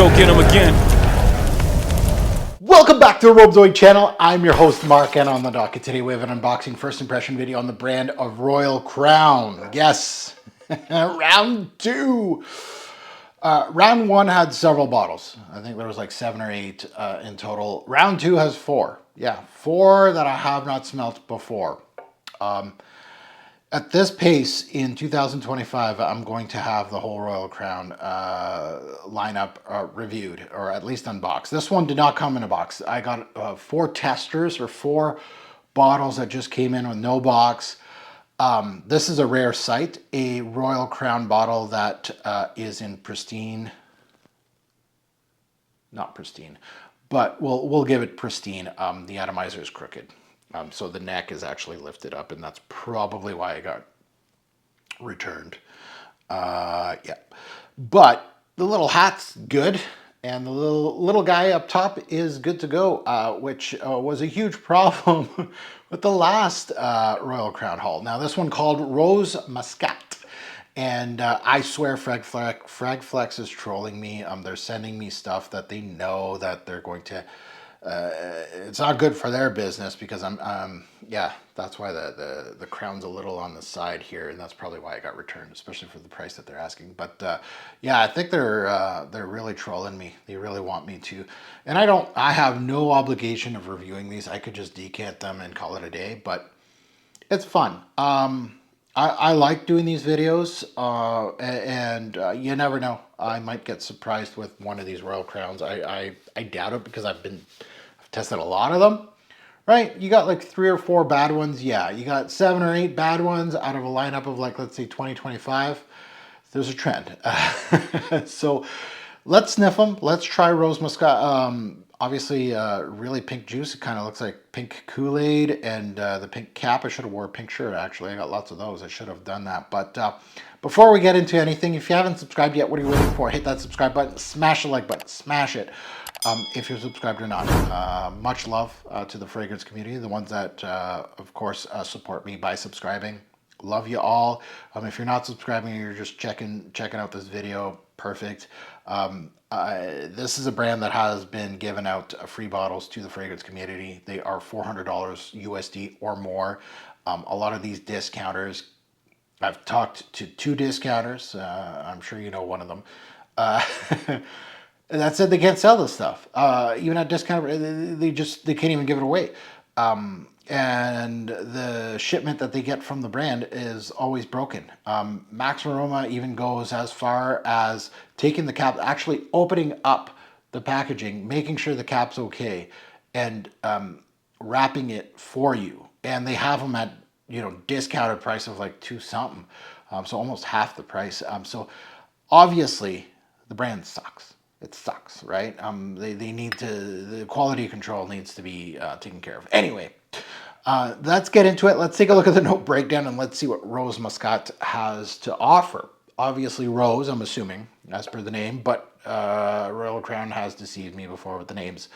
go get him again. Welcome back to the Robezoid channel. I'm your host Mark, and on the docket today we have an unboxing first impression video on the brand of Royal Crown. Yes, round two. Round one had several bottles. I think there was like 7 or 8 in total. Round two has 4. Yeah, 4 that I have not smelt before. At this pace in 2025, I'm going to have the whole Royal Crown lineup reviewed, or at least unboxed. This one did not come in a box. I got 4 testers, or 4 bottles that just came in with no box. This is a rare sight, a Royal Crown bottle that is in pristine, not pristine, but we'll give it pristine. The atomizer is crooked. So the neck is actually lifted up, and that's probably why I got returned. Yeah, but the little hat's good, and the little guy up top is good to go, which was a huge problem with the last Royal Crown haul. Now this one called Rose Masqat. And I swear Fragflex is trolling me. They're sending me stuff that they know that they're going to it's not good for their business, because yeah, that's why the crown's a little on the side here, and that's probably why it got returned, especially for the price that they're asking. But yeah, I think they're really trolling me. They really want me to, and I have no obligation of reviewing these. I could just decant them and call it a day, but it's fun. I like doing these videos, and you never know. I might get surprised with one of these Royal Crowns. I doubt it, because I've tested a lot of them. Right? You got like 3 or 4 bad ones. Yeah, you got 7 or 8 bad ones out of a lineup of, like, let's say 2025. There's a trend. So let's sniff them. Let's try Rose Muscat. Obviously, really pink juice. It kind of looks like pink Kool-Aid, and the pink cap. I should have wore a pink shirt, actually. I got lots of those. I should have done that. But before we get into anything, if you haven't subscribed yet, what are you waiting for? Hit that subscribe button. Smash the like button. Smash it. If you're subscribed or not. Much love to the fragrance community, the ones that, of course, support me by subscribing. Love you all. If you're not subscribing, you're just checking out this video, perfect. This is a brand that has been giving out free bottles to the fragrance community. They are $400 USD or more. A lot of these discounters, I've talked to 2 discounters. I'm sure you know one of them. That said, they can't sell this stuff. Even at discount, they can't even give it away. And the shipment that they get from the brand is always broken. Max Aroma even goes as far as taking the cap, actually opening up the packaging, making sure the cap's okay, and wrapping it for you. And they have them at, discounted price of like 2 something, so almost half the price. So obviously the brand sucks. It sucks, right? They need to, the quality control needs to be taken care of. Anyway, let's get into it. Let's take a look at the note breakdown, and let's see what Rose Muscat has to offer. Obviously Rose, I'm assuming, as per the name, but Royal Crown has deceived me before with the names.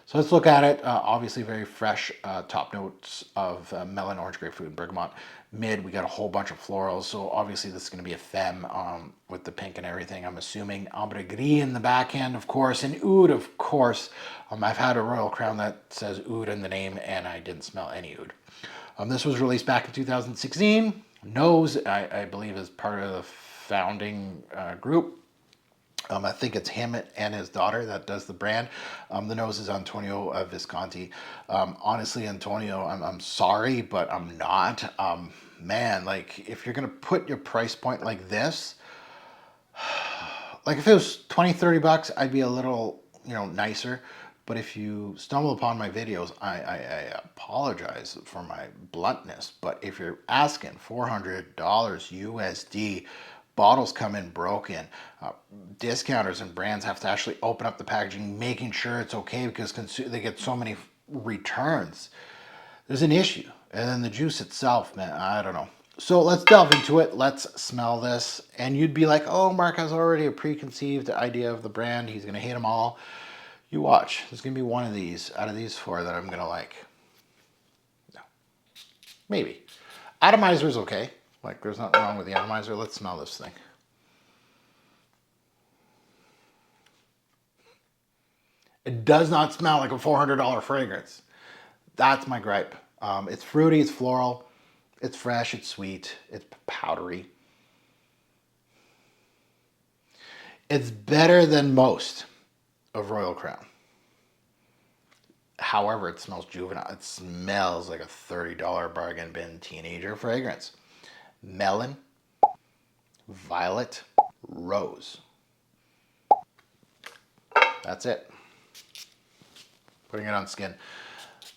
So let's look at it. Obviously very fresh top notes of melon, orange, grapefruit, and bergamot. Mid, we got a whole bunch of florals. So obviously this is going to be a femme with the pink and everything, I'm assuming. Ambre gris in the back end, of course, and oud, of course. I've had a Royal Crown that says oud in the name, and I didn't smell any oud. This was released back in 2016. Nose, I believe, is part of the founding group. I think it's him and his daughter that does the brand. The nose is Antonio Visconti. Honestly, Antonio, I'm sorry, but I'm not. Man, like, if you're going to put your price point like this, like if it was 20, 30 bucks, I'd be a little, nicer. But if you stumble upon my videos, I apologize for my bluntness. But if you're asking $400 USD, bottles come in broken. Discounters and brands have to actually open up the packaging, making sure it's okay, because they get so many returns. There's an issue. And then the juice itself, man, I don't know. So let's delve into it. Let's smell this. And you'd be like, oh, Mark has already a preconceived idea of the brand. He's going to hate them all. You watch. There's going to be one of these out of these 4 that I'm going to like. No. Maybe. Atomizer's okay. Like, there's nothing wrong with the atomizer. Let's smell this thing. It does not smell like a $400 fragrance. That's my gripe. It's fruity, it's floral, it's fresh, it's sweet, it's powdery. It's better than most of Royal Crown. However, it smells juvenile. It smells like a $30 bargain bin teenager fragrance. Melon, violet, rose. That's it. Putting it on skin.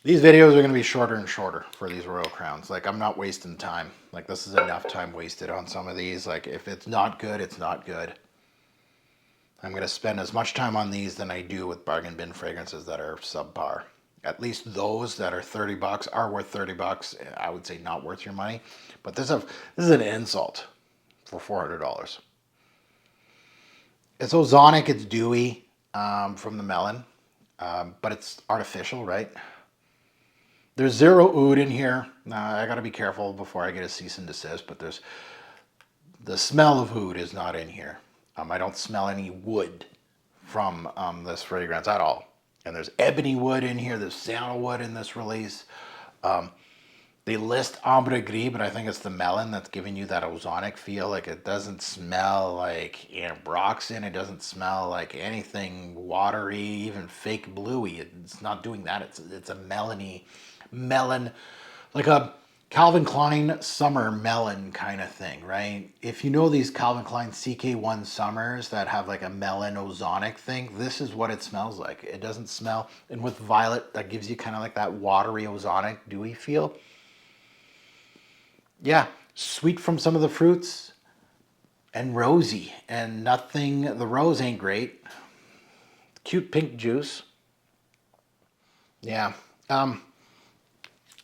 These videos are going to be shorter and shorter for these Royal Crowns. Like, I'm not wasting time. Like, this is enough time wasted on some of these. Like, if it's not good, it's not good. I'm going to spend as much time on these than I do with bargain bin fragrances that are subpar. At least those that are $30 are worth $30. I would say not worth your money. But this is an insult for $400. It's ozonic, it's dewy from the melon, but it's artificial, right? There's zero oud in here. Now, I got to be careful before I get a cease and desist, but the smell of oud is not in here. I don't smell any wood from this fragrance at all. And there's ebony wood in here. There's sandalwood in this release. They list ambre gris, but I think it's the melon that's giving you that ozonic feel. Like, it doesn't smell like ambroxan. It doesn't smell like anything watery, even fake bluey. It's not doing that. It's a melony melon, like a Calvin Klein summer melon kind of thing, right? If you know these Calvin Klein CK1 summers that have like a melon ozonic thing, this is what it smells like. It doesn't smell, and with violet, that gives you kind of like that watery ozonic dewy feel. Yeah, sweet from some of the fruits and rosy, and nothing, the rose ain't great. Cute pink juice. Yeah.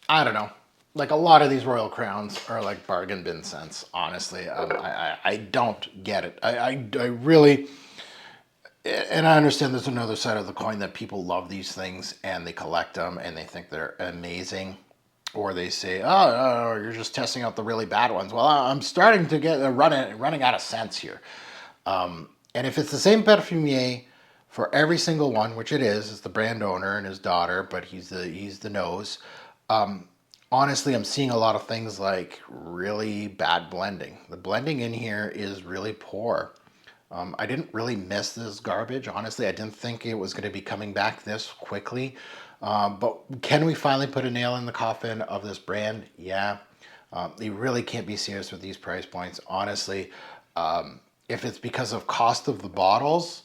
I don't know. Like, a lot of these Royal Crowns are like bargain bin scents, honestly. I don't get it. I really, and I understand there's another side of the coin that people love these things and they collect them and they think they're amazing. Or they say, oh, you're just testing out the really bad ones. Well, I'm starting to get running out of scents here. And if it's the same perfumier for every single one, which it is, it's the brand owner and his daughter, but he's the nose. Honestly, I'm seeing a lot of things like really bad blending. The blending in here is really poor. I didn't really miss this garbage. Honestly, I didn't think it was going to be coming back this quickly. But can we finally put a nail in the coffin of this brand? Yeah. You really can't be serious with these price points. Honestly, if it's because of cost of the bottles,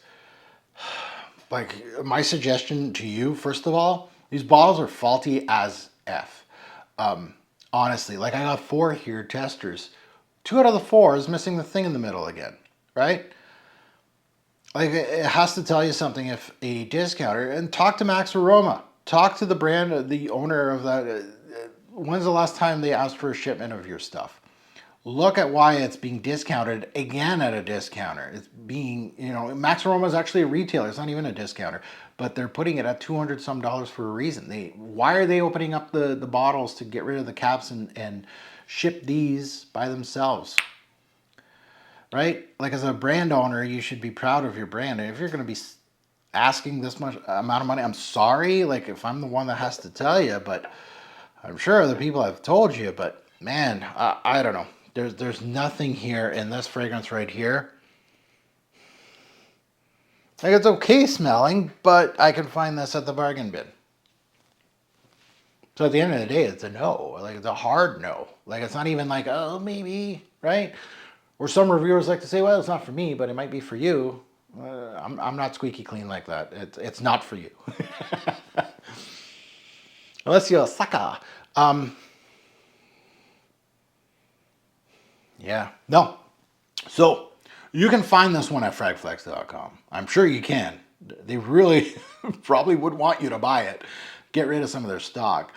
like, my suggestion to you, first of all, these bottles are faulty as F. Honestly, like, I got 4 here, testers. 2 out of the 4 is missing the thing in the middle again, right? Like, it has to tell you something. If a discounter, and talk to Max Aroma, talk to the brand, the owner of that. When's the last time they asked for a shipment of your stuff? Look at why it's being discounted again at a discounter. It's being, Max Aroma is actually a retailer. It's not even a discounter, but they're putting it at $200 some for a reason. Why are they opening up the bottles to get rid of the caps and ship these by themselves? Right? Like, as a brand owner, you should be proud of your brand. And if you're going to be asking this much amount of money, I'm sorry. Like, if I'm the one that has to tell you, but I'm sure other people have told you. But man, I don't know. There's nothing here in this fragrance right here. Like, it's okay smelling, but I can find this at the bargain bin. So at the end of the day, it's a no. Like, it's a hard no. Like, it's not even like, oh, maybe, right? Or some reviewers like to say, well, it's not for me, but it might be for you. I'm not squeaky clean like that. It's not for you. Unless you're a sucker. Yeah. No. So you can find this one at fragflex.com. I'm sure you can. They really probably would want you to buy it. Get rid of some of their stock.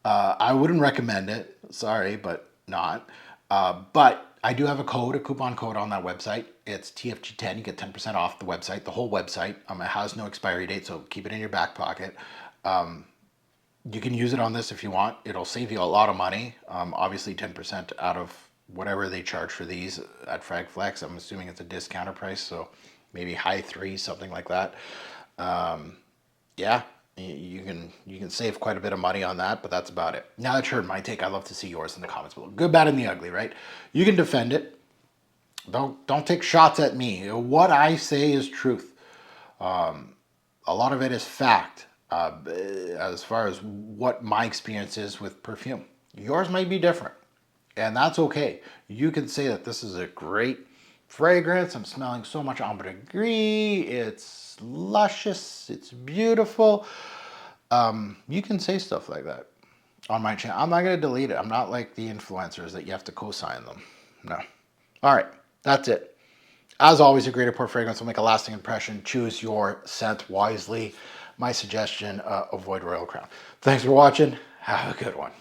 I wouldn't recommend it. Sorry, but not. But I do have a coupon code on that website. It's TFG10. You get 10% off the website, the whole website. It has no expiry date, so keep it in your back pocket. You can use it on this if you want. It'll save you a lot of money. Obviously, 10% out of whatever they charge for these at Fragflex. I'm assuming it's a discounter price, so maybe high 3s, something like that. Yeah, you can save quite a bit of money on that, but that's about it. Now that you heard my take, I'd love to see yours in the comments below. Good, bad, and the ugly, right? You can defend it. Don't take shots at me. What I say is truth. A lot of it is fact. As far as what my experience is with perfume, yours might be different, and that's okay. You can say that this is a great fragrance. I'm smelling so much ambergris. It's luscious. It's beautiful. You can say stuff like that on my channel. I'm not going to delete it. I'm not like the influencers that you have to co-sign them. No. All right. That's it. As always, a great report fragrance will make a lasting impression. Choose your scent wisely. My suggestion, avoid Royal Crown. Thanks for watching. Have a good one.